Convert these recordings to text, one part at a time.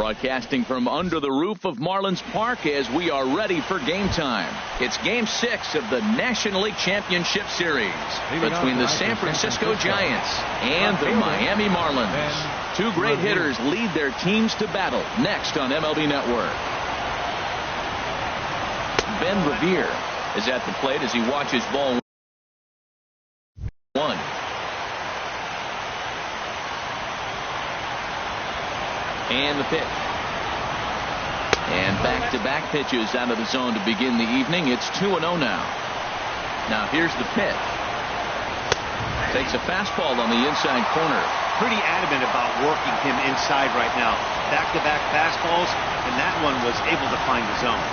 Broadcasting from under the roof of Marlins Park as we are ready for game time. It's Game 6 of the National League Championship Series between the San Francisco Giants and the Miami Marlins. Two great hitters lead their teams to battle next on MLB Network. Ben Revere is at the plate as he watches ball one. And the pitch. And back-to-back pitches out of the zone to begin the evening. It's 2-0 now. Now here's the pitch. Takes a fastball on the inside corner. Pretty adamant about working him inside right now. Back-to-back fastballs, and that one was able to find the zone.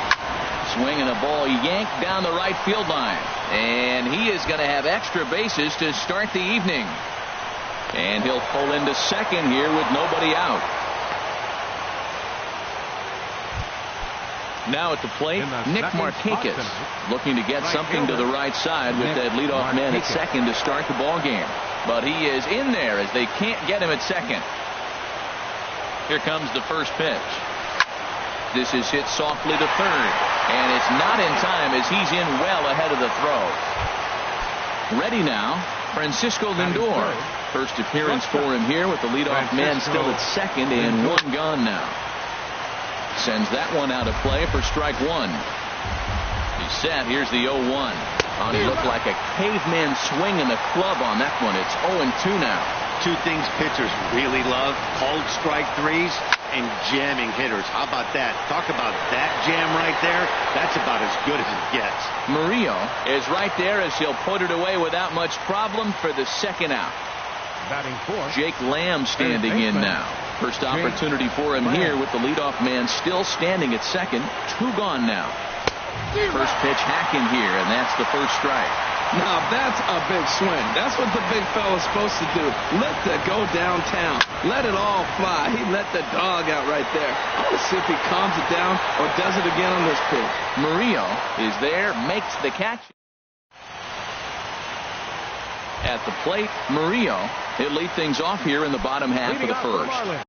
Swinging a ball yanked down the right field line. And he is going to have extra bases to start the evening. And he'll pull into second here with nobody out. Now at the plate, Nick Markakis looking to get something to the right side with that leadoff man at second to start the ball game. But he is in there as they can't get him at second. Here comes the first pitch. This is hit softly to third, and it's not in time as he's in well ahead of the throw. Ready now, Francisco Lindor. First appearance for him here with the leadoff man still at second and one gone now. Sends that one out of play for strike one. He's set. Here's the 0-1. Oh, he looked like a caveman swinging the club on that one. It's 0-2 now. Two things pitchers really love: cold strike threes and jamming hitters. How about that? Talk about that jam right there. That's about as good as it gets. Murillo is right there as he'll put it away without much problem for the second out. Jake Lamb standing in now. First opportunity for him here with the leadoff man still standing at second. Two gone now. First pitch hacking here, and that's the first strike. Now that's a big swing. That's what the big fella's supposed to do. Let that go downtown. Let it all fly. He let the dog out right there. I want to see if he calms it down or does it again on this pitch. Murillo is there, makes the catch. At the plate, Murillo. He'll lead things off here in the bottom half of the first.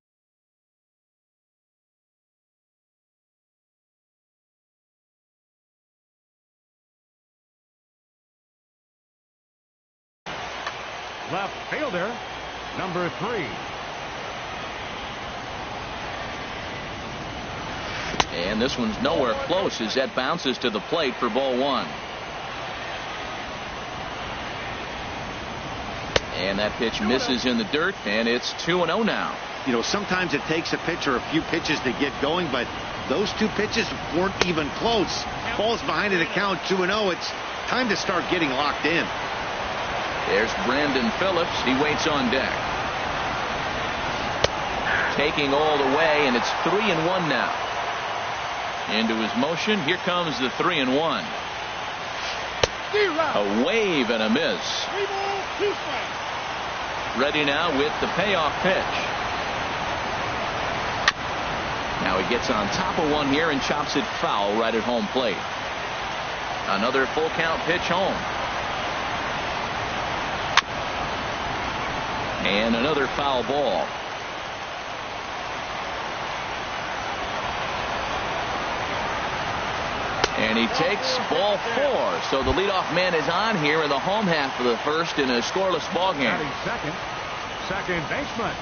Left fielder, number 3. And this one's nowhere close as that bounces to the plate for ball one. And that pitch misses in the dirt, and it's 2-0 now. You know, sometimes it takes a pitcher a few pitches to get going, but those two pitches weren't even close. Falls behind in the count, 2-0. It's time to start getting locked in. There's Brandon Phillips. He waits on deck. Taking all the way, and it's 3-1 now. Into his motion. Here comes the 3-1. A wave and a miss. Ready now with the payoff pitch. Now he gets on top of one here and chops it foul right at home plate. Another full count pitch home. And another foul ball. And he takes ball 4. So the leadoff man is on here in the home half of the first in a scoreless ball game. Second baseman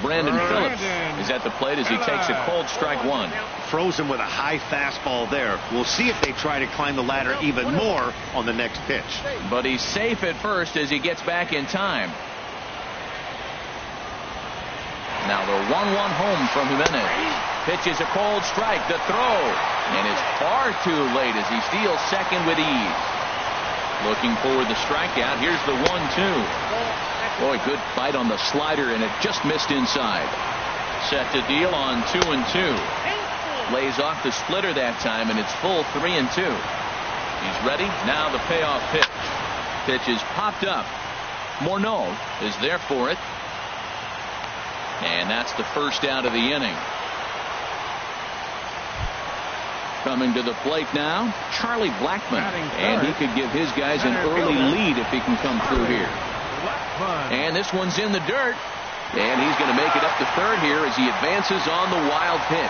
Brandon Phillips is at the plate as he takes a cold strike one. Frozen with a high fastball there. We'll see if they try to climb the ladder even more on the next pitch. But he's safe at first as he gets back in time. Now the 1-1 home from Jimenez. Pitches a cold strike. The throw. And it's far too late as he steals second with ease. Looking for the strikeout. Here's the 1-2. Boy, good bite on the slider, and it just missed inside. Set to deal on 2-2. Lays off the splitter that time, and it's full 3-2. He's ready. Now the payoff pitch. Pitch is popped up. Morneau is there for it. And that's the first out of the inning. Coming to the plate now, Charlie Blackmon. And he could give his guys an early lead if he can come through here. And this one's in the dirt. And he's going to make it up to third here as he advances on the wild pitch.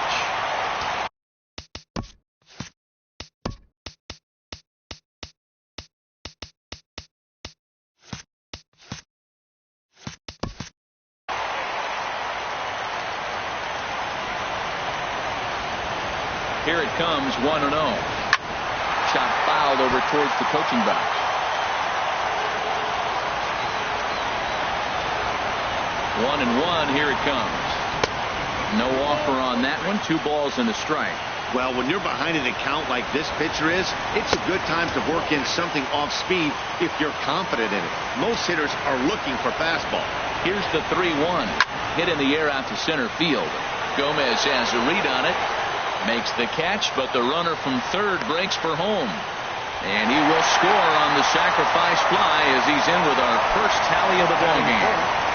Here it comes, 1-0. Shot fouled over towards the coaching box. 1-1, here it comes. No offer on that one. 2 balls and a strike. Well, when you're behind an account like this pitcher is, it's a good time to work in something off speed if you're confident in it. Most hitters are looking for fastball. Here's the 3-1. Hit in the air out to center field. Gomez has a read on it. Makes the catch, but the runner from third breaks for home. And he will score on the sacrifice fly as he's in with our first tally of the ballgame.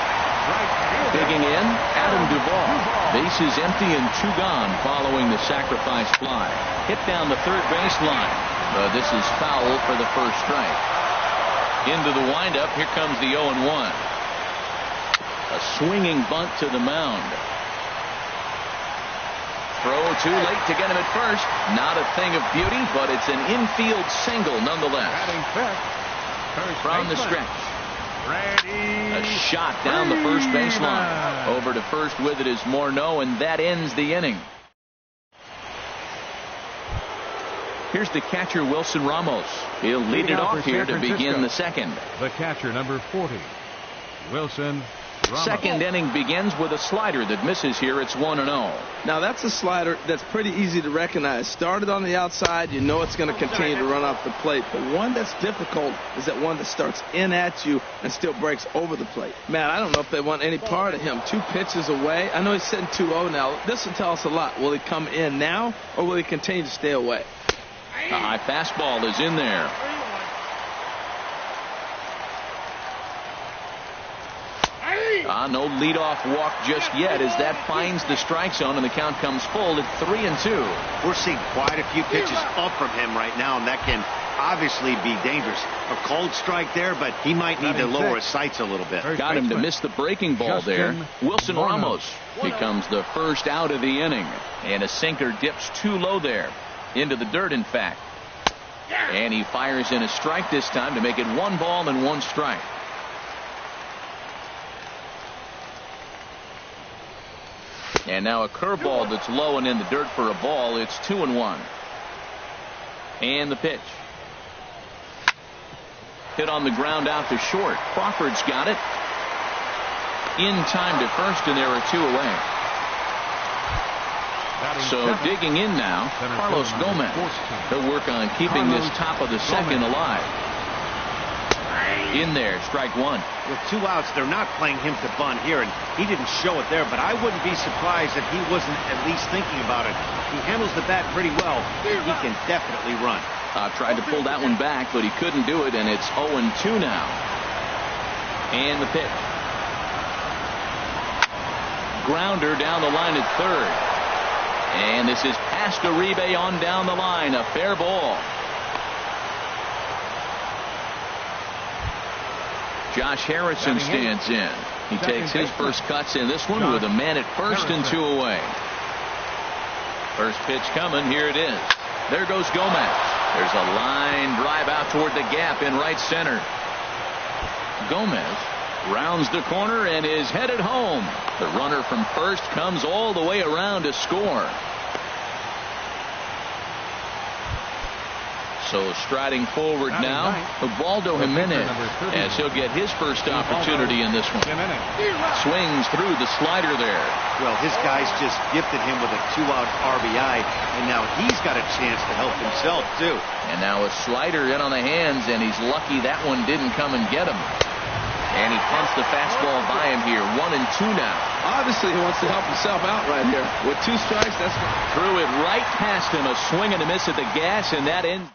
Digging in, Adam Duvall. Bases empty and 2 gone following the sacrifice fly. Hit down the third baseline. But this is foul for the first strike. Into the windup, here comes the 0-1. A swinging bunt to the mound. Throw too late to get him at first. Not a thing of beauty, but it's an infield single nonetheless. From the stretch. A shot down the first baseline. Over to first with it is Morneau, and that ends the inning. Here's the catcher, Wilson Ramos. He'll lead it off here to begin the second. The catcher, number 40, Wilson Ramos. Second inning begins with a slider that misses here. It's 1-0. Now that's a slider that's pretty easy to recognize. Started on the outside, you know it's going to continue to run off the plate. But one that's difficult is that one that starts in at you and still breaks over the plate. Man, I don't know if they want any part of him. 2 pitches away. I know he's sitting 2-0 now. This will tell us a lot. Will he come in now or will he continue to stay away? A high fastball is in there. No leadoff walk just yet as that finds the strike zone and the count comes full at 3-2. We're seeing quite a few pitches up from him right now, and that can obviously be dangerous. A cold strike there, but he might need to lower his sights a little bit. Got him to miss the breaking ball there. Wilson Ramos becomes the first out of the inning. And a sinker dips too low there. Into the dirt, in fact. And he fires in a strike this time to make it 1 ball and 1 strike. And now a curveball that's low and in the dirt for a ball. It's 2-1. And the pitch. Hit on the ground out to short. Crawford's got it. In time to first, and there are 2 away. So digging in now, Carlos Gomez. He'll work on keeping this top of the second alive. In there, strike 1. With 2 outs, they're not playing him to bunt here, and he didn't show it there, but I wouldn't be surprised if he wasn't at least thinking about it. He handles the bat pretty well. He can definitely run. Tried to pull that one back, but he couldn't do it, and it's 0-2 now. And the pitch. Grounder down the line at third. And this is past Uribe on down the line. A fair ball. Josh Harrison stands in. He takes his first cuts in this one with a man at first and 2 away. First pitch coming. Here it is. There goes Gomez. There's a line drive out toward the gap in right center. Gomez rounds the corner and is headed home. The runner from first comes all the way around to score. So striding forward now, Ubaldo Jimenez, as he'll get his first opportunity in this one. Swings through the slider there. Well, his guys just gifted him with a 2-out RBI, and now he's got a chance to help himself, too. And now a slider in on the hands, and he's lucky that one didn't come and get him. And he pumps the fastball by him here. 1-2 now. Obviously, he wants to help himself out right here. With 2 strikes, that's threw it right past him. A swing and a miss at the gas, and that ends.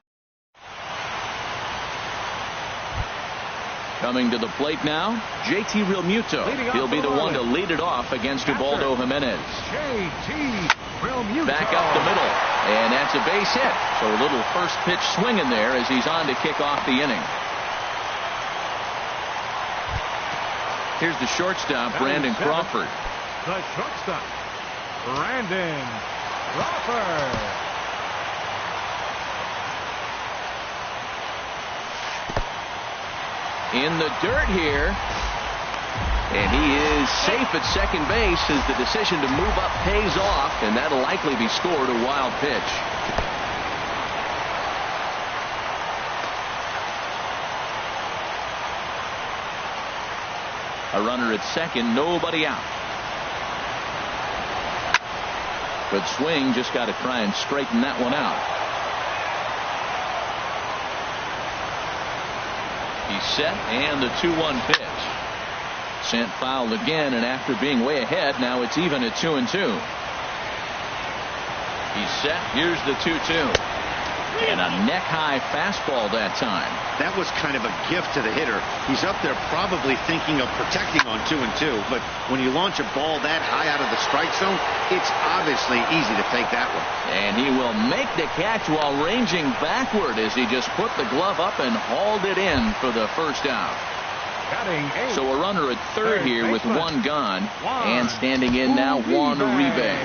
Coming to the plate now, JT Realmuto. He'll be the one to lead it off against Ubaldo Jimenez. Back up the middle, and that's a base hit. So a little first pitch swing in there as he's on to kick off the inning. Here's the shortstop, Brandon Crawford. The shortstop, Brandon Crawford. In the dirt here. And he is safe at second base as the decision to move up pays off, and that'll likely be scored. A wild pitch. A runner at second, nobody out. Good swing, just got to try and straighten that one out. He's set, and the 2-1 pitch. Sent foul again, and after being way ahead, now it's even at 2-2. He's set. Here's the 2-2. And a neck-high fastball that time. That was kind of a gift to the hitter. He's up there probably thinking of protecting on 2-2, but when you launch a ball that high out of the strike zone, it's obviously easy to take that one. And he will make the catch while ranging backward as he just put the glove up and hauled it in for the first out. So a runner at third here with one gone, and standing in now, Juan Uribe.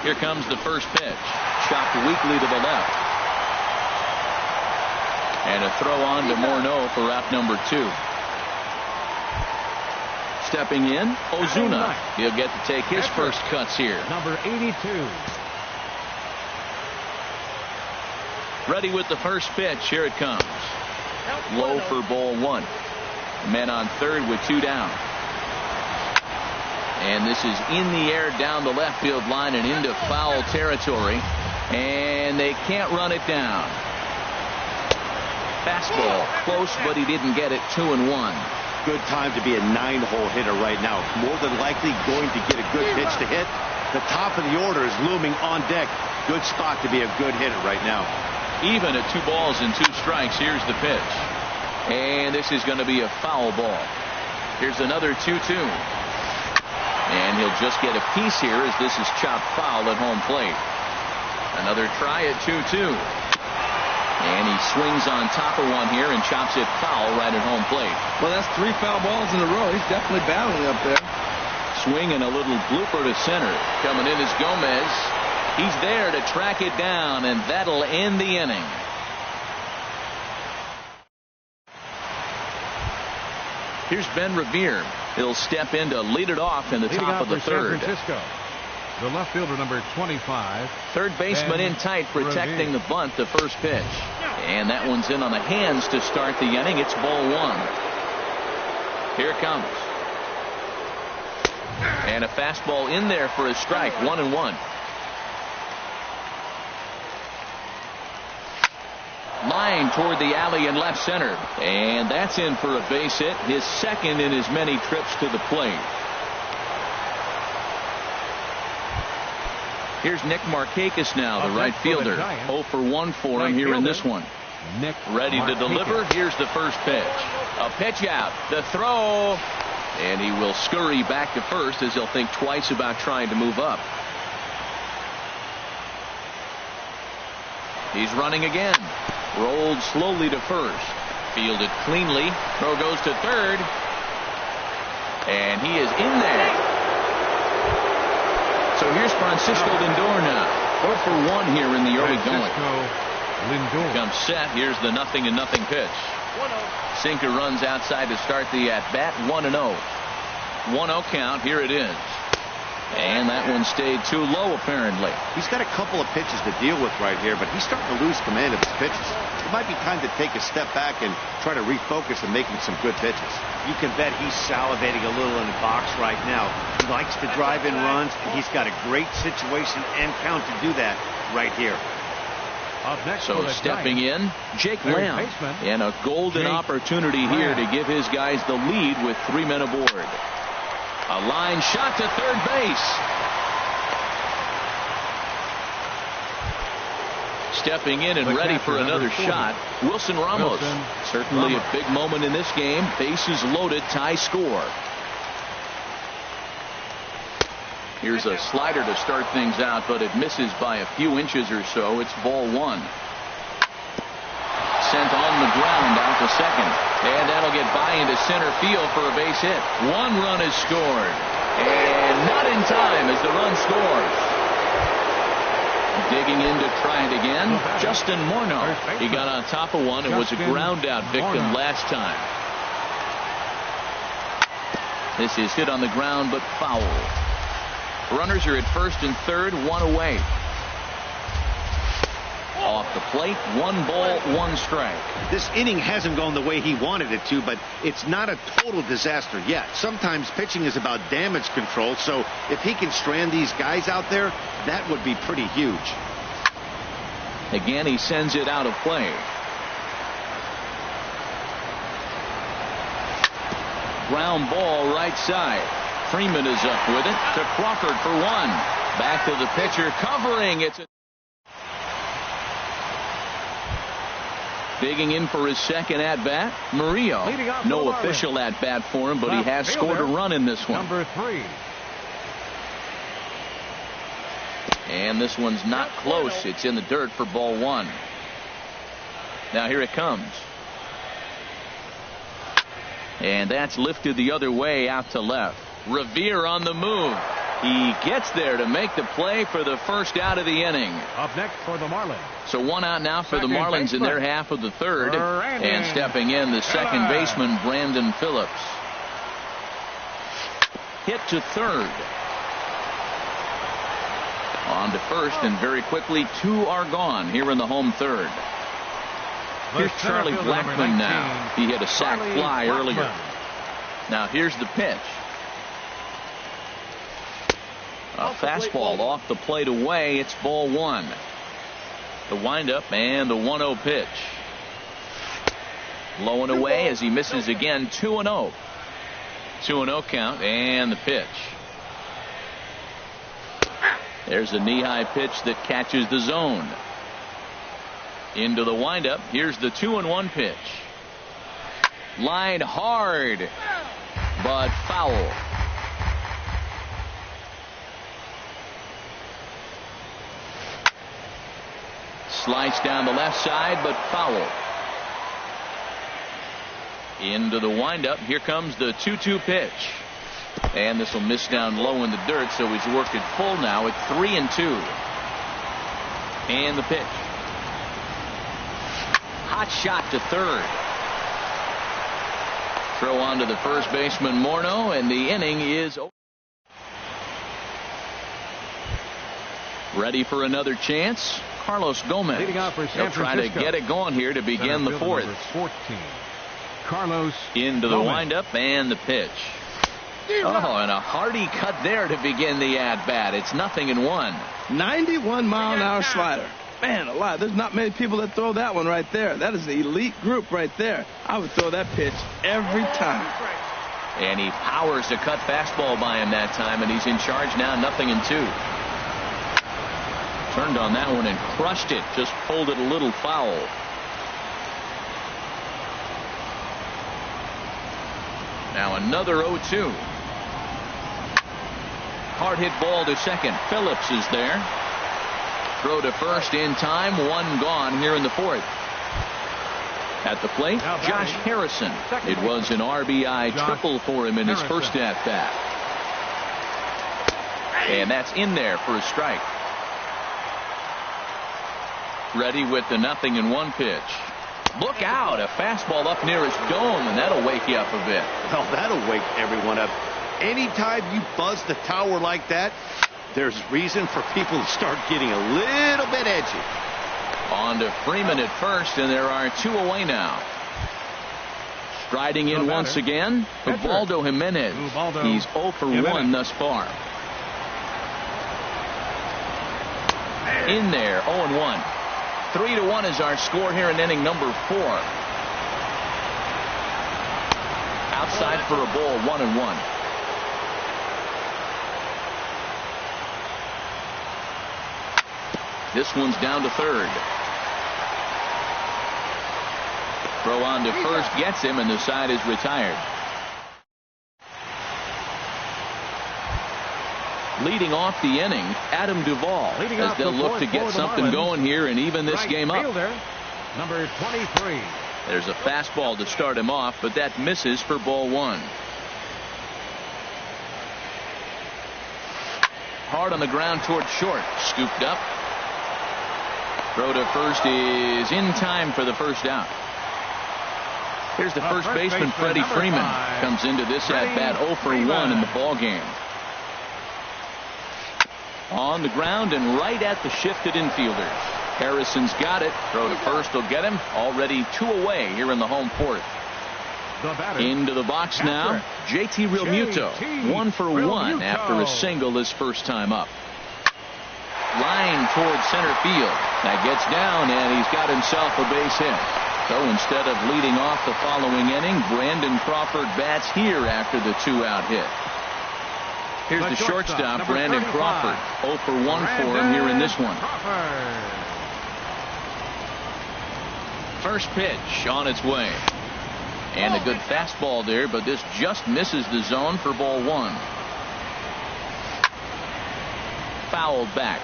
Here comes the first pitch. Chopped weakly to the left. And a throw on to Morneau for out number 2. Stepping in, Ozuna. He'll get to take his first cuts here. Number 82. Ready with the first pitch. Here it comes. Low for ball 1. Men on third with 2 down. And this is in the air down the left field line and into foul territory. And they can't run it down. Fastball close, but he didn't get it. 2-1. Good time to be a 9-hole hitter right now. More than likely going to get a good pitch to hit. The top of the order is looming on deck. Good spot to be a good hitter right now. Even at 2 balls and 2 strikes. Here's the pitch. And this is going to be a foul ball. Here's another 2-2. And he'll just get a piece here as this is chopped foul at home plate. Another try at 2-2. And he swings on top of one here and chops it foul right at home plate. Well, that's 3 foul balls in a row. He's definitely battling up there. Swing and a little blooper to center. Coming in is Gomez. He's there to track it down, and that'll end the inning. Here's Ben Revere. He'll step in to lead it off in the top of the third. San Francisco, the left fielder, number 25. Third baseman in tight, protecting the bunt, the first pitch. And that one's in on the hands to start the inning. It's ball 1. Here it comes. And a fastball in there for a strike. 1-1. Line toward the alley in left center. And that's in for a base hit. His second in his many trips to the plate. Here's Nick Markakis now, the right fielder. 0 for 1 for him here in this one. Ready to deliver. Here's the first pitch. A pitch out. The throw. And he will scurry back to first as he'll think twice about trying to move up. He's running again. Rolled slowly to first. Fielded cleanly. Throw goes to third. And he is in there. So here's Francisco Lindor now. 4 for 1 here in the early going. Comes set. Here's the 0-0 pitch. Sinker runs outside to start the at-bat. 1-0. 1-0 count. Here it is. And that one stayed too low, apparently. He's got a couple of pitches to deal with right here, but he's starting to lose command of his pitches. It might be time to take a step back and try to refocus on making some good pitches. You can bet he's salivating a little in the box right now. He likes to drive in runs, and he's got a great situation and count to do that right here. So stepping in, Jake Lamb, and a golden opportunity here to give his guys the lead with 3 men aboard. A line shot to third base. Stepping in and ready for another shot, Wilson Ramos. Certainly a big moment in this game. Bases loaded, tie score. Here's a slider to start things out, but it misses by a few inches or so. It's ball 1. Sent on the ground out to second. And that'll get by into center field for a base hit. One run is scored. And not in time as the run scores. Digging in to try it again, Justin Morneau. He got on top of one and was a ground out victim last time. This is hit on the ground but foul. Runners are at first and third, one away. Off the plate, 1 ball, 1 strike. This inning hasn't gone the way he wanted it to, but it's not a total disaster yet. Sometimes pitching is about damage control, so if he can strand these guys out there, that would be pretty huge. Again, he sends it out of play. Ground ball right side. Freeman is up with it to Crawford for 1. Back to the pitcher covering. It's a digging in for his second at-bat, Murillo. No official at-bat for him, but he has scored a run in this one. Number 3. And this one's not close. It's in the dirt for ball 1. Now here it comes. And that's lifted the other way out to left. Revere on the move. He gets there to make the play for the first out of the inning. Up next for the Marlins. So 1 out now for the Marlins in their half of the third. And stepping in, the second baseman, Brandon Phillips. Hit to third. On to first, and very quickly 2 are gone here in the home third. Here's Charlie Blackmon now. He hit a sac fly earlier. Now here's the pitch. A fastball off the plate away. It's ball 1. The windup and the 1-0 pitch. Low and away as he misses again. 2-0. 2-0 count and the pitch. There's a knee-high pitch that catches the zone. Into the windup. Here's the 2-1 pitch. Line hard, but foul. Slice down the left side, but foul. Into the windup. Here comes the 2-2 pitch. And this will miss down low in the dirt, so he's worked it full now at 3-2. And the pitch. Hot shot to third. Throw on to the first baseman, Morneau, and the inning is over. Ready for another chance? Carlos Gomez. He'll try to get it going here to begin the fourth. 14. Carlos into the windup and the pitch. Oh, and a hearty cut there to begin the at-bat. It's 0-1. 91-mile-an-hour slider. Man alive, there's not many people that throw that one right there. That is the elite group right there. I would throw that pitch every time. And he powers a cut fastball by him that time, and he's in charge now, 0-2. Turned on that one and crushed it. Just pulled it a little foul. Now another 0-2. Hard hit ball to second. Phillips is there. Throw to first in time. 1 gone here in the fourth. At the plate, Josh Harrison. It was an RBI triple for him in his first at bat. And that's in there for a strike. Ready with the 0-1 pitch. Look out, a fastball up near his dome, and that'll wake you up a bit. Well, that'll wake everyone up. Anytime you buzz the tower like that, there's reason for people to start getting a little bit edgy. On to Freeman at first, and there are 2 away now. Striding in once again, Ubaldo Jimenez. He's 0 for 1 thus far. In there, 0-1. 3-1 is our score here in inning number 4. Outside for a ball, 1-1. This one's down to third. Throw on to first gets him, and the side is retired. Leading off the inning, Adam Duvall, as they'll look to get something going here and even this game up. Number 23. There's a fastball to start him off, but that misses for ball one. Hard on the ground toward short. Scooped up. Throw to first is in time for the first out. Here's the first baseman, Freddie Freeman. Comes into this at-bat 0 for 1 in the ball game. On the ground and right at the shifted infielders. Harrison's got it. Throw to first will get him. Already 2 away here in the home fourth. Into the box now, JT Realmuto. 1 for 1 after a single his first time up. Line towards center field. That gets down, and he's got himself a base hit. So instead of leading off the following inning, Brandon Crawford bats here after the 2-out hit. Here's the shortstop, Brandon Crawford. 0 for 1 for him here in this one. First pitch on its way. And a good fastball there, but this just misses the zone for ball one. Fouled back.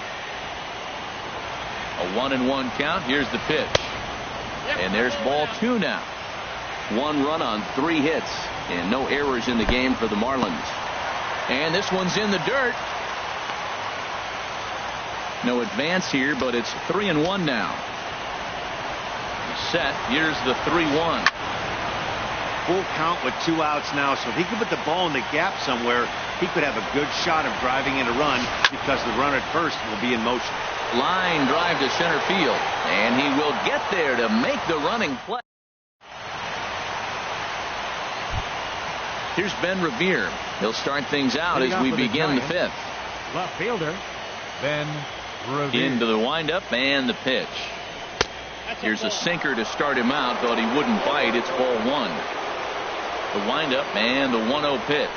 A 1-1 count. Here's the pitch. And there's ball 2 now. 1 run on 3 hits and no errors in the game for the Marlins. And this one's in the dirt. No advance here, but it's 3-1 now. Set. Here's the 3-1. Full count with 2 outs now, so if he could put the ball in the gap somewhere, he could have a good shot of driving in a run because the runner at first will be in motion. Line drive to center field, and he will get there to make the running play. Here's Ben Revere. He'll start things out as we begin the 5th. Left fielder, Ben Revere. Into the windup and the pitch. Here's a sinker to start him out. Thought he wouldn't bite. It's ball 1. The windup and the 1-0 pitch.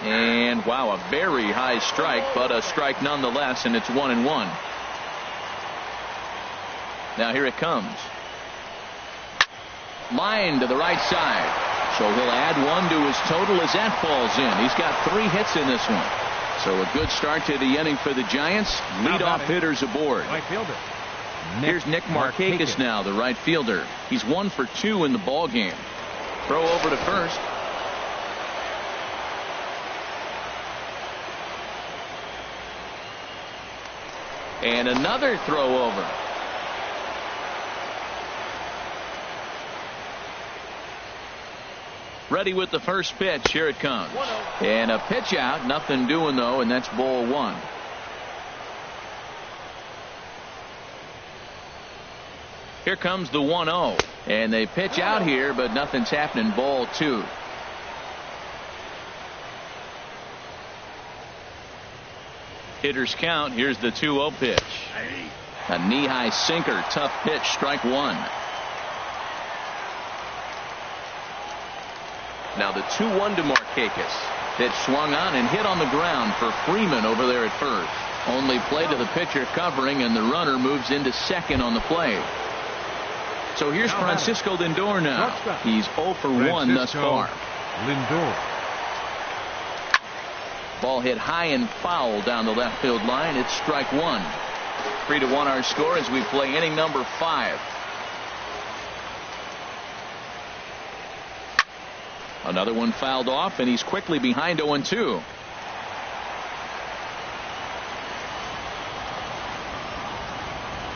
And wow, a very high strike, but a strike nonetheless, and it's 1-1. Now here it comes. Line to the right side. So he'll add 1 to his total as that falls in. He's got 3 hits in this one. So a good start to the inning for the Giants. Leadoff hitters aboard. Right fielder. Here's Nick Markakis now, the right fielder. He's 1 for 2 in the ball game. Throw over to first. And another throw over. Ready with the first pitch. Here it comes. And a pitch out. Nothing doing though, and that's ball 1. Here comes the 1-0. And they pitch out here, but nothing's happening. Ball 2. Hitters count. Here's the 2-0 pitch. A knee-high sinker. Tough pitch. Strike 1. Now the 2-1 to Markakis. Pitch swung on and hit on the ground for Freeman over there at first. Only play to the pitcher covering, and the runner moves into second on the play. So here's Francisco Lindor now. He's 0 for 1 thus far. Lindor. Ball hit high and foul down the left field line. It's strike 1. 3-1 our score as we play inning number 5. Another one fouled off, and he's quickly behind 0-2.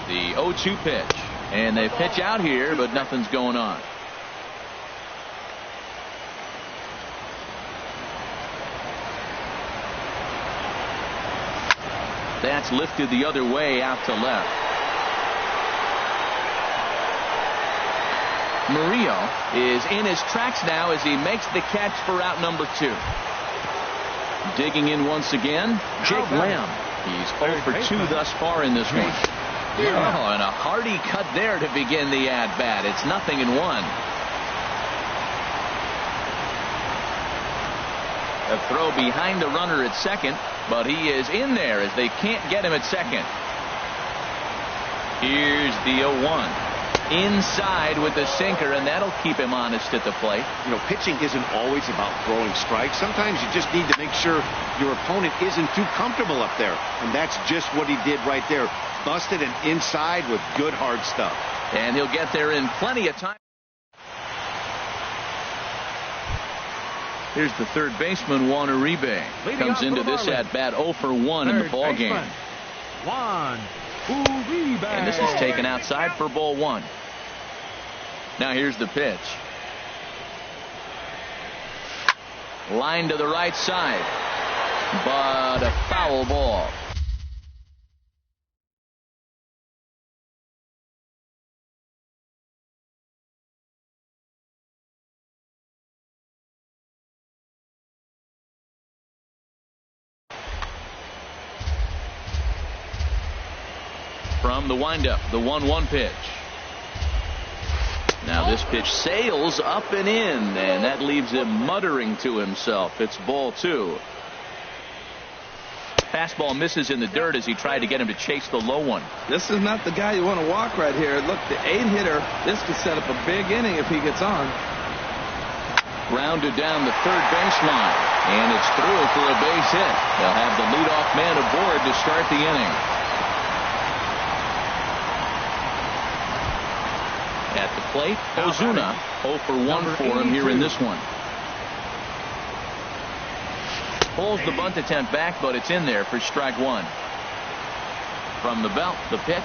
The 0-2 pitch. And they pitch out here, but nothing's going on. That's lifted the other way out to left. Murillo is in his tracks now as he makes the catch for out number 2. Digging in once again, Jake Lamb. He's 0 for 2 thus far in this one. Oh, and a hearty cut there to begin the at-bat. It's 0-1. A throw behind the runner at second, but he is in there as they can't get him at second. Here's the 0-1. Inside with the sinker, and that'll keep him honest at the plate. You know, pitching isn't always about throwing strikes. Sometimes you just need to make sure your opponent isn't too comfortable up there. And that's just what he did right there. Busted and inside with good hard stuff. And he'll get there in plenty of time. Here's the third baseman, Juan Uribe. Comes into this at bat 0 for 1 in the ball game. And this is taken outside for ball 1. Now here's the pitch. Line to the right side, but a foul ball. From the windup, the 1-1 pitch. Now this pitch sails up and in, and that leaves him muttering to himself. It's ball 2. Fastball misses in the dirt as he tried to get him to chase the low one. This is not the guy you want to walk right here. Look, the 8-hitter, this could set up a big inning if he gets on. Grounded down the third baseline, and it's through for a base hit. They'll have the leadoff man aboard to start the inning. At the plate, Ozuna 0 for 1 for him here in this one. Pulls the bunt attempt back, but it's in there for strike 1. From the belt, the pitch,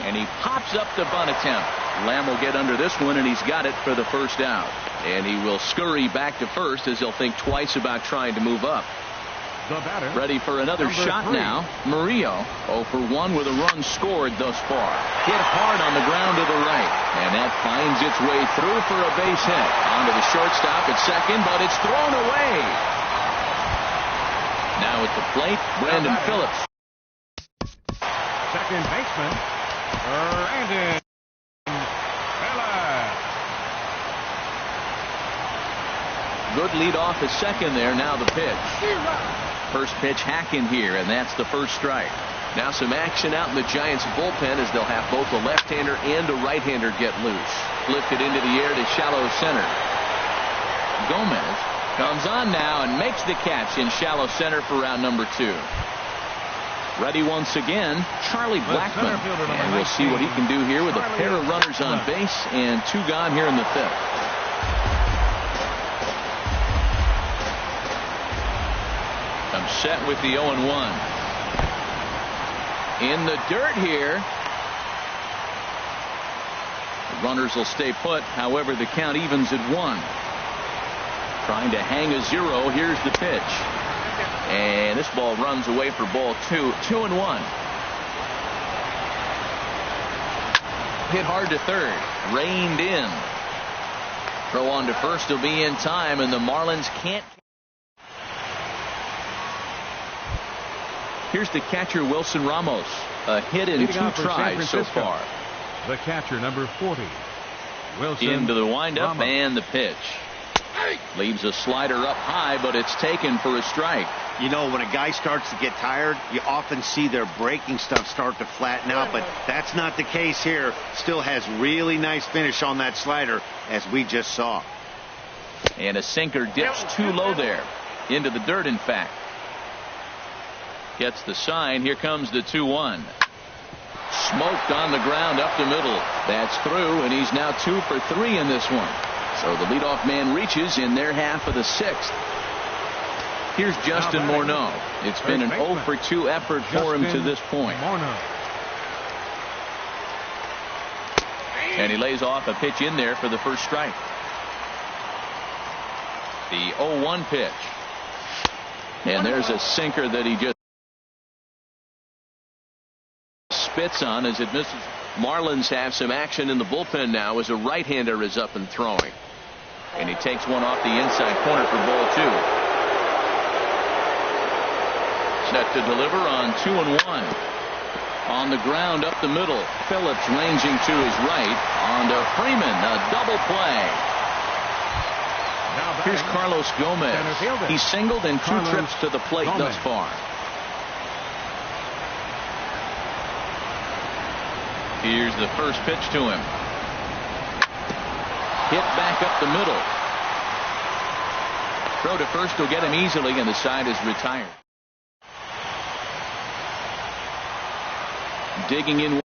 and he pops up the bunt attempt. Lamb will get under this one, and he's got it for the first out. And he will scurry back to first as he'll think twice about trying to move up. Ready for another shot now. Murillo 0 for 1 with a run scored thus far. Hit hard on the ground to the right, and that finds its way through for a base hit. Onto the shortstop at second, but it's thrown away. Now at the plate, Brandon Phillips. Second baseman, Brandon Phillips. Good lead off at second there. Now the pitch. First pitch hacking here, and that's the first strike. Now some action out in the Giants bullpen as they'll have both a left-hander and a right-hander get loose. Lifted into the air to shallow center. Gomez comes on now and makes the catch in shallow center for round number 2. Ready once again, Charlie Blackmon. And we'll see what he can do here with a pair of runners on base and 2 gone here in the 5th. I'm set with the 0-1. In the dirt here. The runners will stay put. However, the count evens at 1. Trying to hang a 0. Here's the pitch. And this ball runs away for ball 2. 2-1. Hit hard to third. Reined in. Throw on to first will be in time, and the Marlins can't. Here's the catcher, Wilson Ramos. A hit in 2 tries so far. The catcher, number 40, Wilson into the windup, Ramos. and the pitch. Leaves a slider up high, but it's taken for a strike. You know, when a guy starts to get tired, you often see their breaking stuff start to flatten out, but that's not the case here. Still has really nice finish on that slider, as we just saw. And a sinker dips too low there. Into the dirt, in fact. Gets the sign. Here comes the 2-1. Smoked on the ground up the middle. That's through, and he's now 2 for 3 in this one. So the leadoff man reaches in their half of the 6th. Here's Justin Morneau. It's been an 0 for 2 effort for him to this point. And he lays off a pitch in there for the first strike. The 0-1 pitch. And there's a sinker that he just spits on as it misses. Marlins have some action in the bullpen now as a right-hander is up and throwing. And he takes one off the inside corner for ball 2. Set to deliver on 2-1. On the ground up the middle. Phillips ranging to his right. On to Freeman. A double play. Here's Carlos Gomez. He's singled in 2 trips to the plate thus far. Here's the first pitch to him. Hit back up the middle. Throw to first will get him easily, and the side is retired. Digging in.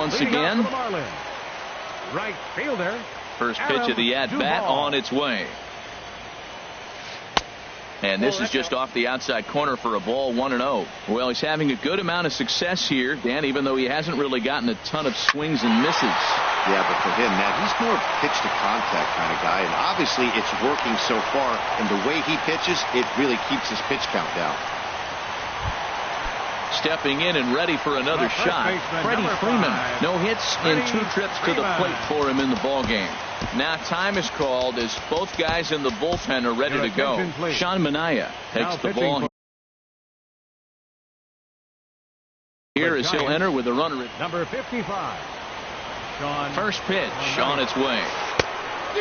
once again. Right fielder. First pitch of the at-bat on its way. And this is just off the outside corner for a ball, 1-0. Well, he's having a good amount of success here, Dan, even though he hasn't really gotten a ton of swings and misses. Yeah, but for him, Matt, he's more pitch to contact kind of guy, and obviously it's working so far, and the way he pitches, it really keeps his pitch count down. Stepping in and ready for another shot, Freddie Freeman. No hits in 2 trips to the plate for him in the ball game. Now time is called as both guys in the bullpen are ready to go. Sean Manaea takes the ball here as he'll enter with a runner at number 55. First pitch on its way.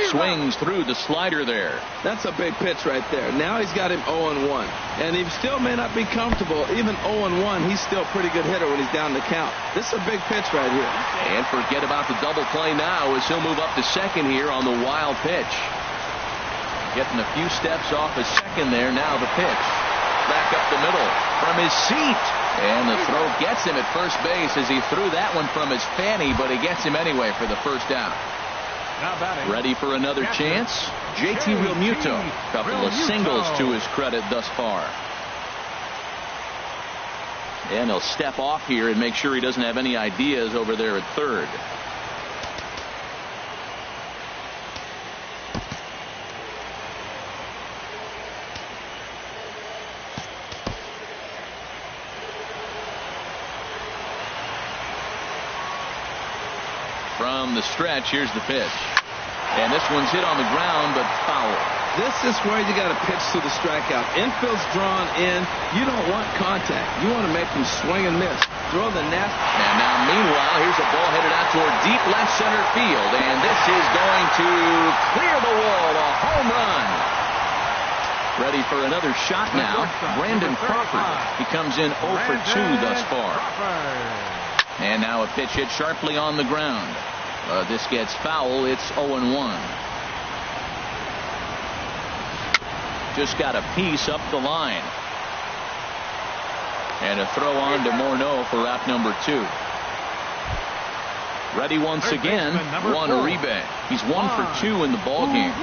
Swings through the slider there. That's a big pitch right there. Now he's got him 0-1. And he still may not be comfortable. Even 0-1, he's still a pretty good hitter when he's down the count. This is a big pitch right here. And forget about the double play now as he'll move up to second here on the wild pitch. Getting a few steps off his second there. Now the pitch. Back up the middle from his seat. And the throw gets him at first base as he threw that one from his fanny, but he gets him anyway for the first out. Ready for another chance? JT Realmuto. Couple of singles to his credit thus far. And he'll step off here and make sure he doesn't have any ideas over there at third. From the stretch, here's the pitch. And this one's hit on the ground, but foul. This is where you got to pitch to the strikeout. Infield's drawn in. You don't want contact. You want to make them swing and miss. Throw the net. And now, meanwhile, here's a ball headed out toward deep left center field. And this is going to clear the wall. A home run. Ready for another shot now. Brandon Crawford. He comes in 0 for 2 thus far. And now a pitch hit sharply on the ground. This gets foul. It's 0-1. Just got a piece up the line. And a throw on to Morneau for out number 2. Ready once again. Juan Uribe. He's 1 for 2 in the ball game.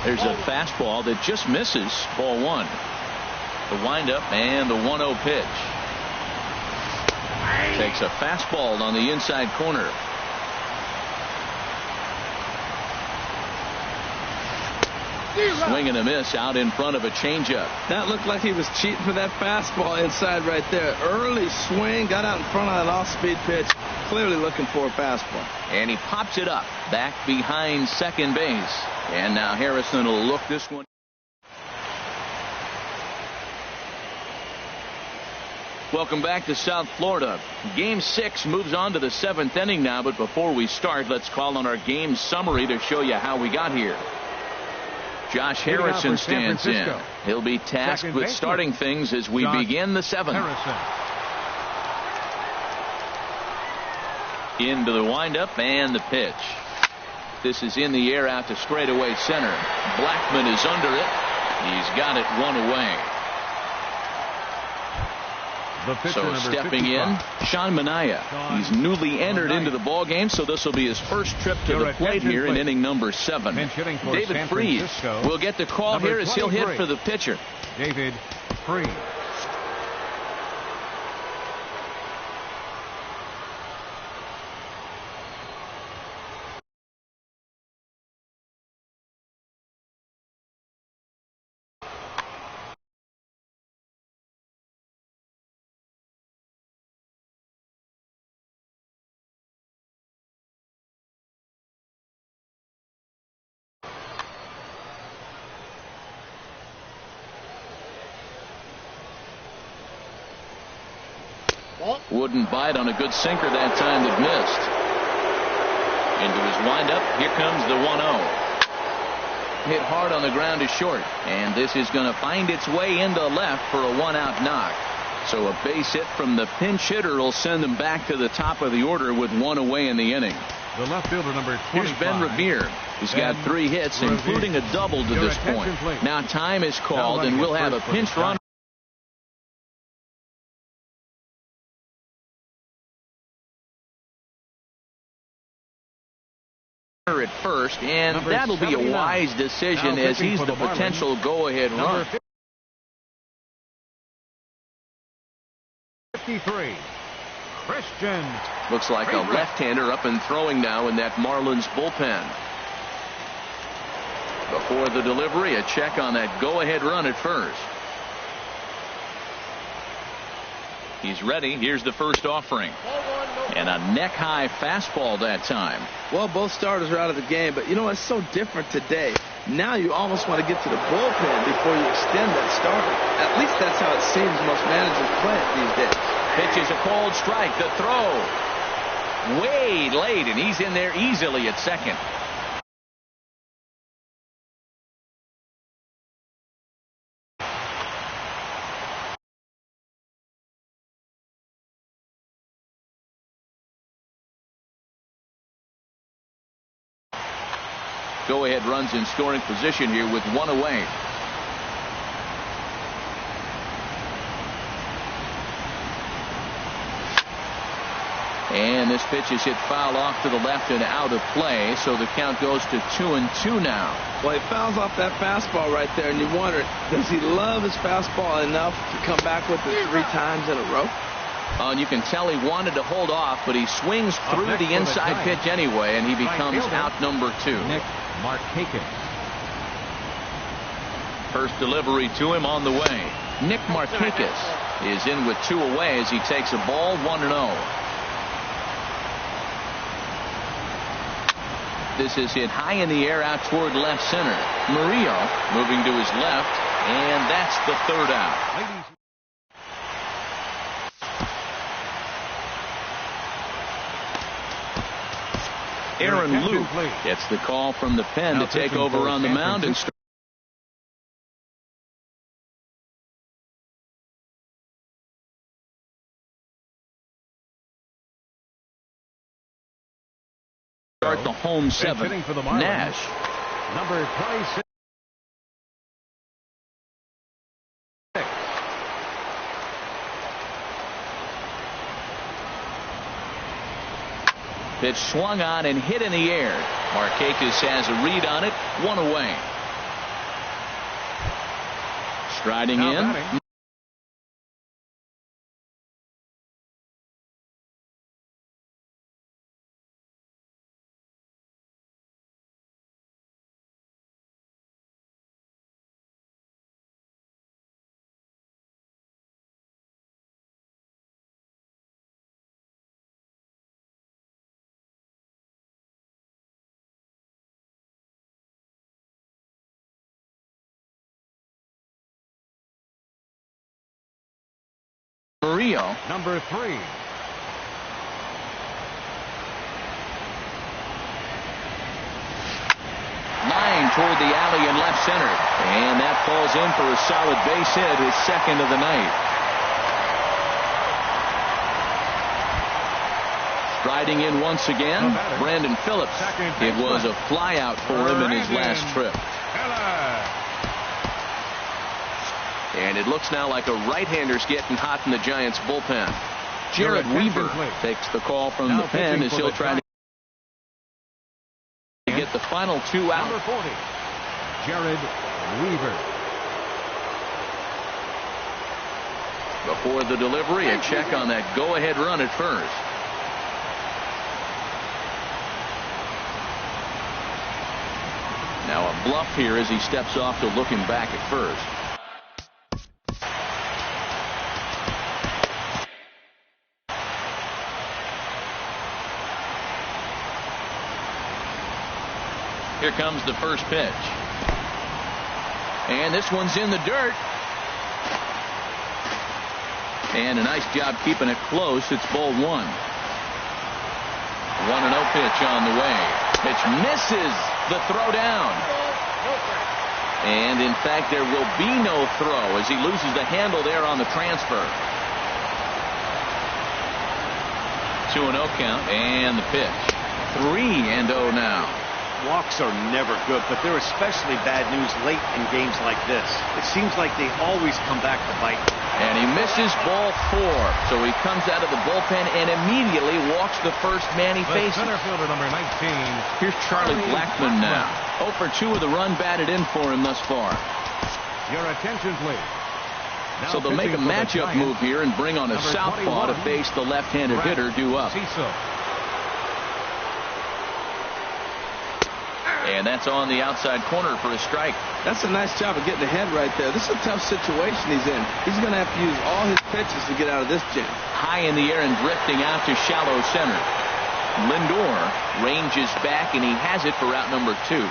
There's a fastball that just misses. Ball 1. The windup and the 1-0 pitch. Takes a fastball on the inside corner. Swing and a miss out in front of a changeup. That looked like he was cheating for that fastball inside right there. Early swing, got out in front of that off-speed pitch. Clearly looking for a fastball. And he pops it up back behind second base. And now Harrison will look this one. Welcome back to South Florida. Game 6 moves on to the 7th inning now, but before we start, let's call on our game summary to show you how we got here. Josh Harrison stands in. He'll be tasked with starting things as we begin the 7th. Into the windup and the pitch. This is in the air out to straightaway center. Blackman is under it. He's got it 1 away. So stepping in, Sean Manaea. He's newly entered into the ball game, so this will be his first trip to the plate here in inning number 7. David Freese will get the call here as he'll hit for the pitcher. David Freese. Wouldn't bite on a good sinker that time that missed. Into his windup. Here comes the 1-0. Hit hard on the ground to short. And this is going to find its way into left for a 1-out knock. So a base hit from the pinch hitter will send them back to the top of the order with 1 away in the inning. The left fielder number 25. Here's Ben Revere. He's got 3 hits, including a double to this point. Now time is called, and we'll have a pinch run. first, and that'll be a wise decision as he's the potential go-ahead run. 53, Christian. Looks like a left-hander up and throwing now in that Marlins bullpen. Before the delivery, a check on that go-ahead run at first. He's ready. Here's the first offering. And a neck-high fastball that time. Well, both starters are out of the game, but you know, it's so different today. Now you almost want to get to the bullpen before you extend that starter. At least that's how it seems most managers play it these days. Pitch is a cold strike. The throw way late, and he's in there easily at second. Go-ahead runs in scoring position here with one away. And this pitch is hit foul off to the left and out of play, so the count goes to 2-2 now. Well, he fouls off that fastball right there, and you wonder, does he love his fastball enough to come back with it 3 times in a row? And you can tell he wanted to hold off, but he swings through the inside pitch anyway, and he becomes out number 2. Nick Markakis. First delivery to him on the way. Nick Markakis is in with 2 away as he takes a ball 1-0. This is hit high in the air out toward left center. Murillo moving to his left, and that's the 3rd out. Aaron Luke gets the call from the pen to take over on the mound and start the home 7th. Nash. Number 26. Pitch swung on and hit in the air. Markakis has a read on it. 1 away. Striding in. Murillo. Number 3. Line toward the alley in left center. And that falls in for a solid base hit, his 2nd of the night. Striding in once again, Brandon Phillips. It was a flyout for him in his last trip. And it looks now like a right-hander's getting hot in the Giants bullpen. Jared Weaver takes the call from the pen as he'll try to get the final 2 out. Number 40, Jared Weaver. Before the delivery, a check on that go-ahead run at first. Now a bluff here as he steps off to looking back at first. Here comes the first pitch. And this one's in the dirt. And a nice job keeping it close. It's ball 1. 1-0 pitch on the way. Pitch misses the throw down. And in fact, there will be no throw as he loses the handle there on the transfer. 2-0 count and the pitch. 3-0 now. Walks are never good, but they're especially bad news late in games like this. It seems like they always come back to bite. And he misses ball 4. So he comes out of the bullpen and immediately walks the first man he faces. Center fielder number 19. Here's Charlie Blackmon now. 0 for 2 with a run batted in for him thus far. Your attention, please. So they'll make a matchup move here and bring on a southpaw to face the left-handed hitter due up. And that's on the outside corner for a strike. That's a nice job of getting ahead right there. This is a tough situation he's in. He's going to have to use all his pitches to get out of this jam. High in the air and drifting out to shallow center. Lindor ranges back, and he has it for out number 2.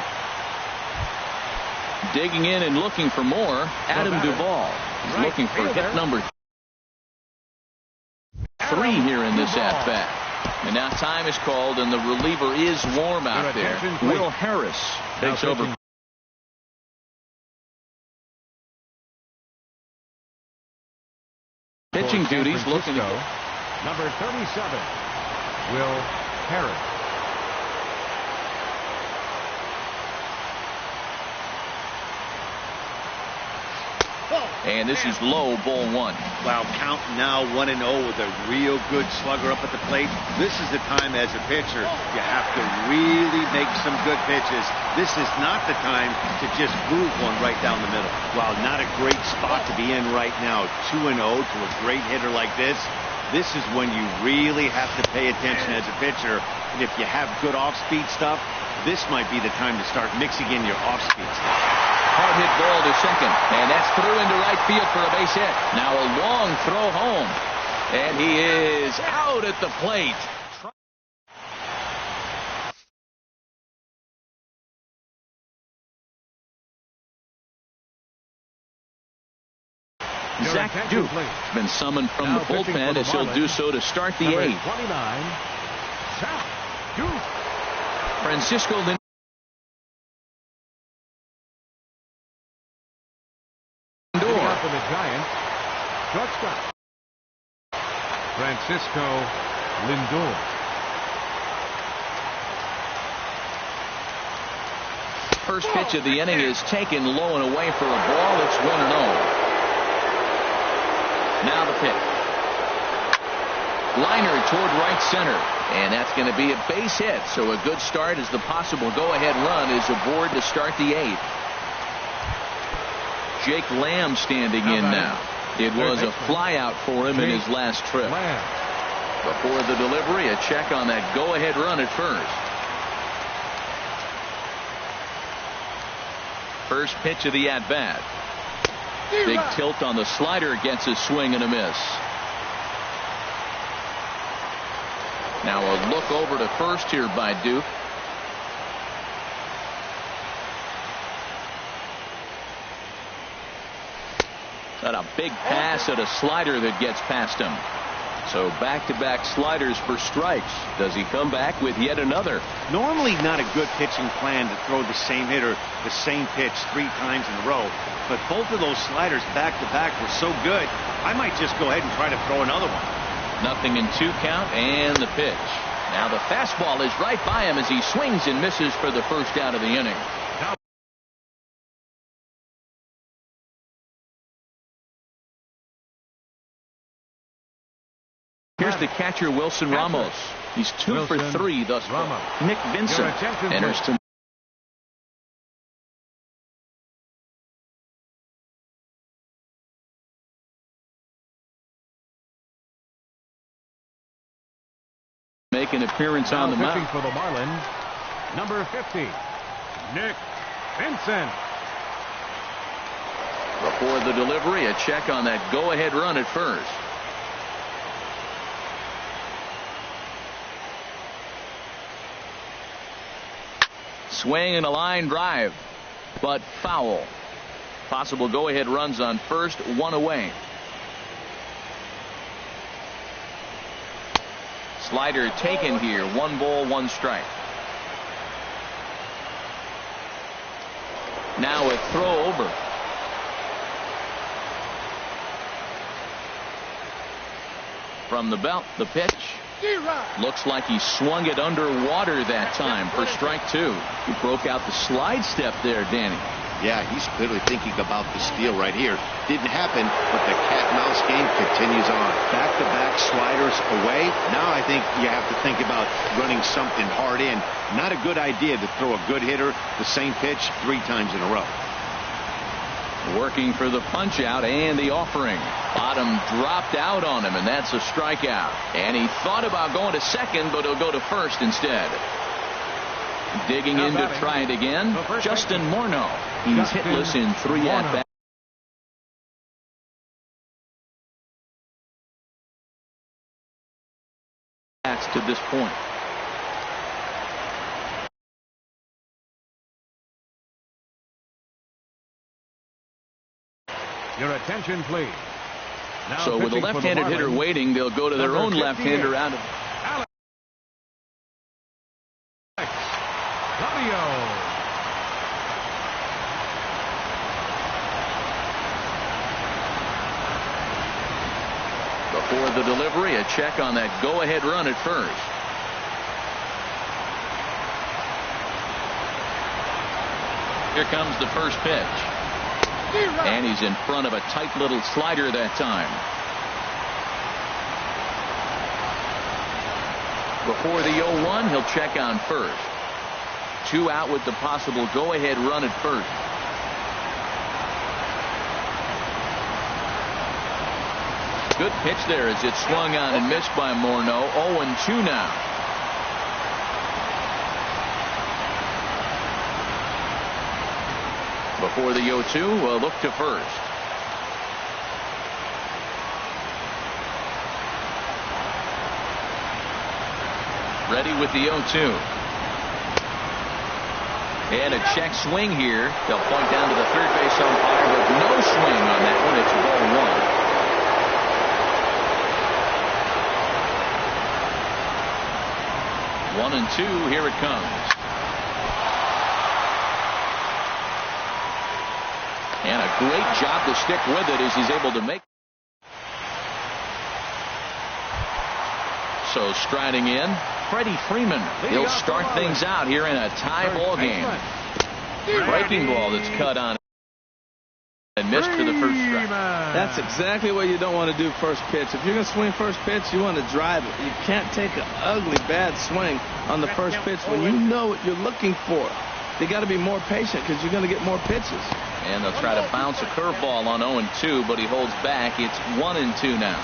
Digging in and looking for more, Adam Duvall. He's looking for hit number 3 here in this at-bat. And now time is called, and the reliever is warm out there. Will Harris takes over. Pitching duties looking to go. Number 37, Will Harris. And this is low, ball 1. Wow, count now 1-0 with a real good slugger up at the plate. This is the time as a pitcher you have to really make some good pitches. This is not the time to just groove one right down the middle. Wow, not a great spot to be in right now. 2-0 to a great hitter like this. This is when you really have to pay attention as a pitcher. And if you have good off-speed stuff, this might be the time to start mixing in your off-speed stuff. Hard hit ball to second, and that's through into right field for a base hit. Now a long throw home, and he is out at the plate. Zach Duke has been summoned from the bullpen as he'll do so to start the 8th. 29, Zach Duke. Francisco Lindor. For the Giants, shortstop Francisco Lindor. First pitch of the inning is taken low and away for a ball. It's 1-0. Now the pitch. Liner toward right center, and that's going to be a base hit. So a good start as the possible go-ahead run is aboard to start the 8th. Jake Lamb standing in now. It was a flyout for him in his last trip. Before the delivery, a check on that go-ahead run at first. First pitch of the at-bat. Big tilt on the slider, gets a swing and a miss. Now a look over to first here by Duke. Got a big pass at a slider that gets past him. So back-to-back sliders for strikes. Does he come back with yet another? Normally not a good pitching plan to throw the same hitter the same pitch 3 times in a row. But both of those sliders back-to-back were so good, I might just go ahead and try to throw another one. Nothing in 2 count, and the pitch. Now the fastball is right by him as he swings and misses for the first out of the inning. Here's the catcher, Wilson Ramos. He's 2 for 3 thus far. Nick Vincent enters to make an appearance on the mound. For the Marlins, number 50, Nick Vincent. Before the delivery, a check on that go-ahead run at first. Swing and a line drive, but foul. Possible go-ahead runs on first, 1 away. Slider taken here, 1 ball, 1 strike. Now a throw over. From the belt, the pitch. Looks like he swung it underwater that time for strike two. He broke out the slide step there, Danny. Yeah, he's clearly thinking about the steal right here. Didn't happen, but the cat-mouse game continues on. Back-to-back sliders away. Now I think you have to think about running something hard in. Not a good idea to throw a good hitter the same pitch 3 times in a row. Working for the punch out and the offering. Bottom dropped out on him, and that's a strikeout. And he thought about going to second, but he'll go to first instead. Digging in to try it again, Justin Morneau. He's hitless in 3 at-bats to this point. Your attention, please. Now so with a left-handed hitter waiting, they'll go to their own left-hander out of before the delivery, a check on that go-ahead run at first. Here comes the first pitch. And he's in front of a tight little slider that time. Before the 0-1, he'll check on first. 2 out with the possible go-ahead run at first. Good pitch there as it swung on and missed by Morneau. 0-2 now. Before the 0-2, we'll look to first. Ready with the 0-2. And a check swing here. They'll point down to the third base umpire, but no swing on that one. It's ball 1. 1-2, here it comes. And a great job to stick with it as he's able to make. So striding in, Freddie Freeman. He'll start things out here in a tie ball game. Breaking ball that's cut on and missed for the first strike. That's exactly what you don't want to do first pitch. If you're going to swing first pitch, you want to drive it. You can't take an ugly, bad swing on the first pitch when you know what you're looking for. They got to be more patient because you're going to get more pitches. And they'll try to bounce a curveball on 0-2, but he holds back. It's 1-2 now.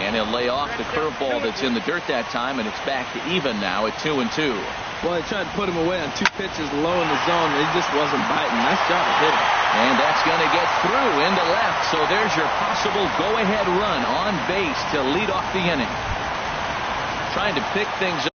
And he'll lay off the curveball that's in the dirt that time, and it's back to even now at 2-2. Well, they tried to put him away on 2 pitches low in the zone. He just wasn't biting. Nice job of hitting. And that's going to get through into left. So there's your possible go-ahead run on base to lead off the inning. Trying to pick things up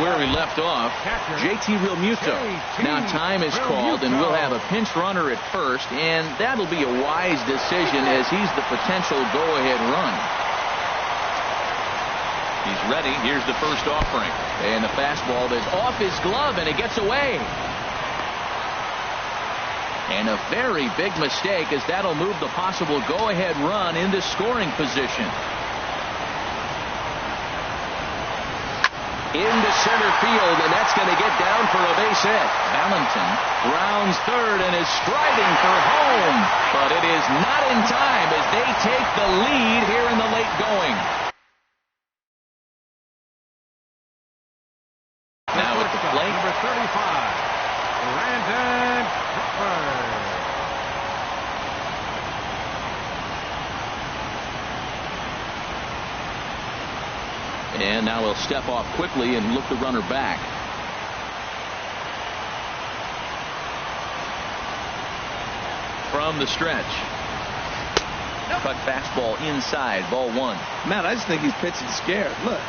where we left off. JT Realmuto. Now time is called, and we'll have a pinch runner at first, and that'll be a wise decision as he's the potential go-ahead run. He's ready. Here's the first offering. And the fastball is off his glove, and it gets away. And a very big mistake, as that'll move the possible go-ahead run into scoring position. Into center field, and that's going to get down for a base hit. Valentin rounds third and is striding for home, but it is not in time as they take the lead here in the late going. Now at the plate, number 35, Brandon Crawford. And now he'll step off quickly and look the runner back. From the stretch. Cut fastball inside, ball 1. Matt, I just think he's pitching scared. Look,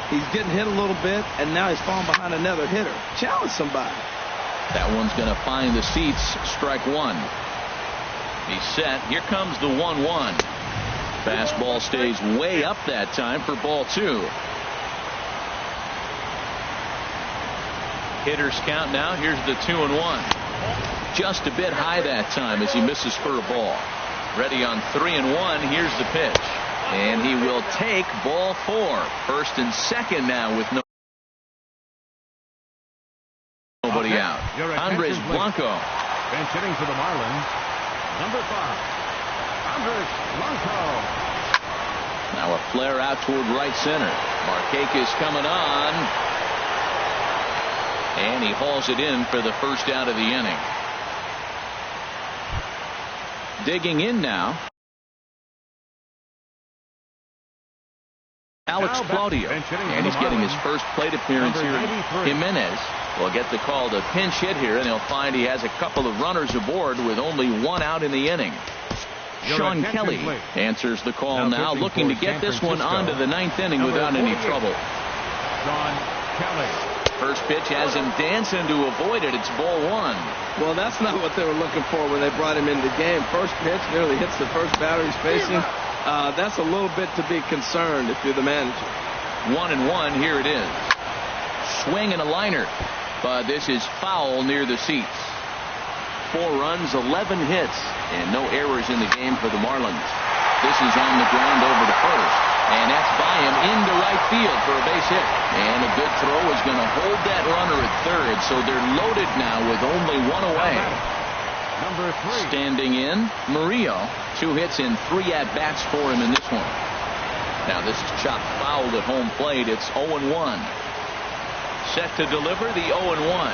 he's getting hit a little bit, and now he's falling behind another hitter. Challenge somebody. That one's going to find the seats, strike 1. He's set. Here comes the 1-1. Fastball stays way up that time for ball 2. Hitters count now. Here's the 2-1. Just a bit high that time as he misses for a ball. Ready on 3-1. Here's the pitch. And he will take ball 4. First and second now with nobody out. Andres Blanco. Bench hitting for the Marlins, number 5, Andres Blanco. Now a flare out toward right center. Markakis coming on. And he hauls it in for the first out of the inning. Digging in now, Alex Claudio, and he's getting his first plate appearance here. Jimenez will get the call to pinch hit here, and he'll find he has a couple of runners aboard with only one out in the inning. Sean Kelly answers the call now, looking to get this one onto the 9th inning without any trouble. Sean Kelly. First pitch has him dancing to avoid it. It's ball 1. Well, that's not what they were looking for when they brought him into the game. First pitch nearly hits the first batter he's facing. That's a little bit to be concerned if you're the manager. 1-1. Here it is. Swing and a liner, but this is foul near the seats. 4 runs, 11 hits, and no errors in the game for the Marlins. This is on the ground over to first, and that's by him into right field for a base hit. And a good throw is going to hold that runner at third, so they're loaded now with only 1 away. Number 3. Standing in, Murillo. 2 hits and 3 at-bats for him in this one. Now this is chopped foul at home plate. It's 0-1. Set to deliver the 0-1.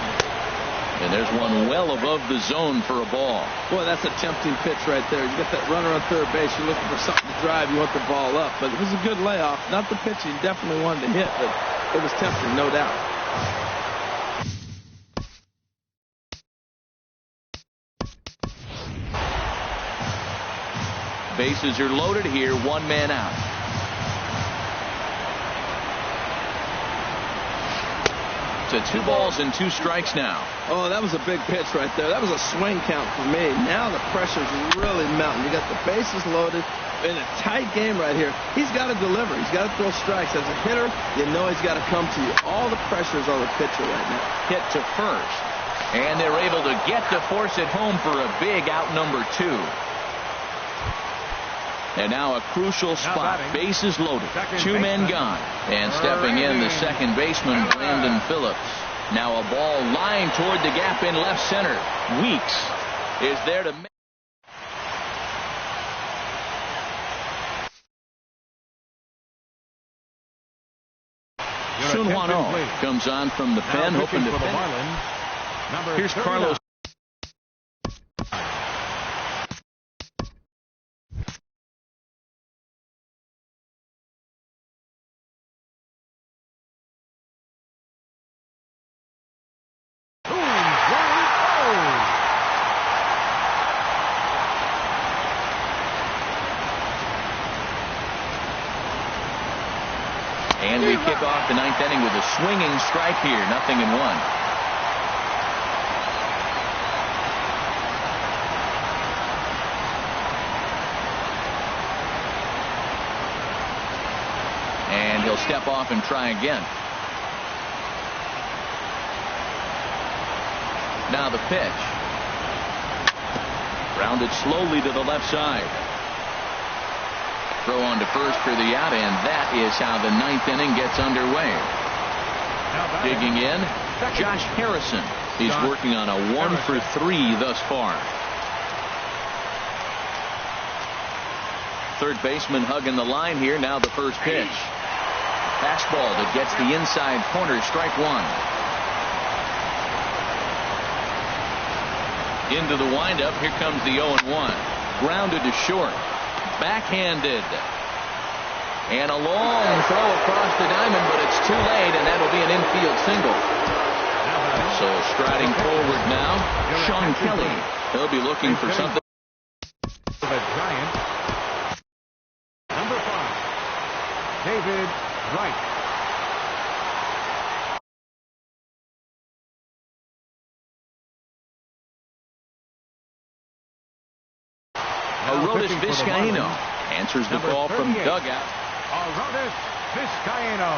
And there's one well above the zone for a ball. Boy, that's a tempting pitch right there. You get that runner on third base. You're looking for something to drive. You want the ball up. But it was a good layoff. Not the pitch he definitely wanted to hit, but it was tempting, no doubt. Bases are loaded here. 1 man out. To 2 balls and 2 strikes now. Oh, that was a big pitch right there. That was a swing count for me. Now the pressure's really mounting. You got the bases loaded in a tight game right here. He's got to deliver. He's got to throw strikes. As a hitter, you know he's got to come to you. All the pressure's on the pitcher right now. Hit to first. And they're able to get to force it home for a big out number 2. And now a crucial spot. Bases loaded. 2 men gone. And stepping in, the second baseman, Brandon Phillips. Now a ball lined toward the gap in left center. Weeks is there to make. Sun Hwano comes on from the pen, hoping to finish. Here's Carlos. And we kick off the 9th inning with a swinging strike here. 0-1. And he'll step off and try again. Now the pitch. Grounded slowly to the left side. Throw on to first for the out, and that is how the 9th inning gets underway. Digging in, Josh Harrison. He's working on a 1 for 3 thus far. Third baseman hugging the line here. Now the first pitch. Fastball that gets the inside corner. Strike 1. Into the windup. Here comes the 0-1. Grounded to short. Backhanded. And a long throw across the diamond, but it's too late, and that'll be an infield single. So striding forward now, Sean Kelly. He'll be looking for something. The Giant, number 5, David Wright. Arodys Vizcaino answers the call from dugout. Arodys Vizcaino.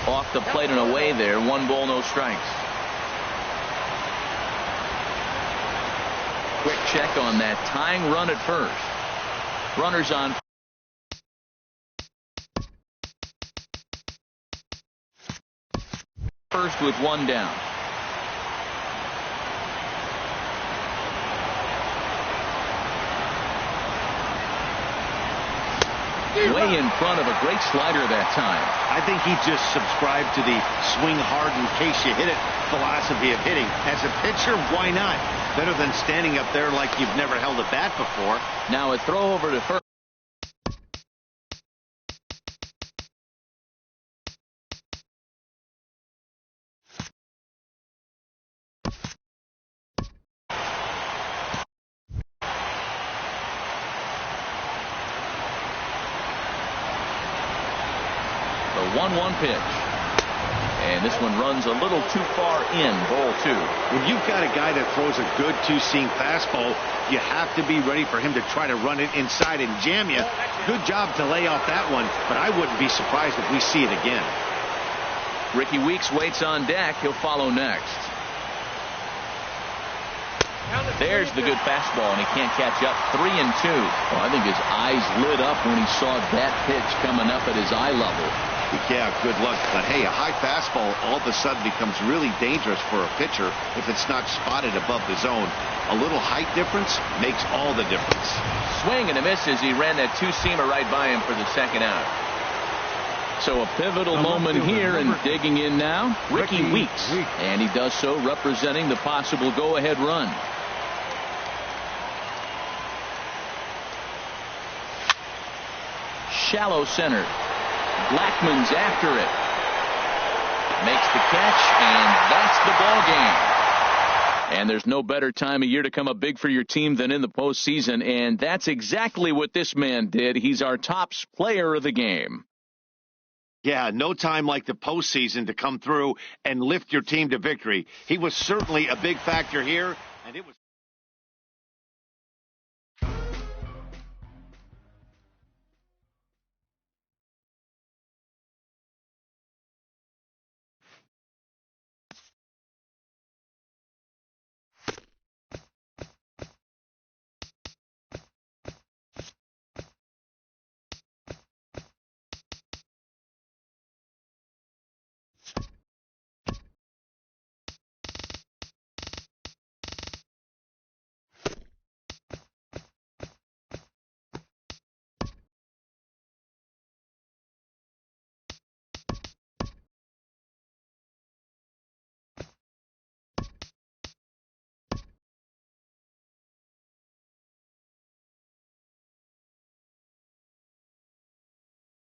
Off the plate and away there. 1 ball, no strikes. Quick check on that tying run at first. Runners on. First with 1 down. Way in front of a great slider that time. I think he just subscribed to the swing hard in case you hit it philosophy of hitting. As a pitcher, why not? Better than standing up there like you've never held a bat before. Now a throw over to first. The 1-1 pitch. And this one runs a little too far in. Ball 2. When you've got a guy that throws a good two-seam fastball, you have to be ready for him to try to run it inside and jam you. Good job to lay off that one, but I wouldn't be surprised if we see it again. Ricky Weeks waits on deck. He'll follow next. There's the good fastball, and he can't catch up. 3-2. Well, I think his eyes lit up when he saw that pitch coming up at his eye level. Yeah, good luck. But, hey, a high fastball all of a sudden becomes really dangerous for a pitcher if it's not spotted above the zone. A little height difference makes all the difference. Swing and a miss as he ran that two-seamer right by him for the second out. So a pivotal moment here, and digging in now, Ricky Weeks. And he does so representing the possible go-ahead run. Shallow center. Blackman's after it. Makes the catch, and that's the ball game. And there's no better time of year to come up big for your team than in the postseason, and that's exactly what this man did. He's our top player of the game. Yeah, no time like the postseason to come through and lift your team to victory. He was certainly a big factor here, and it was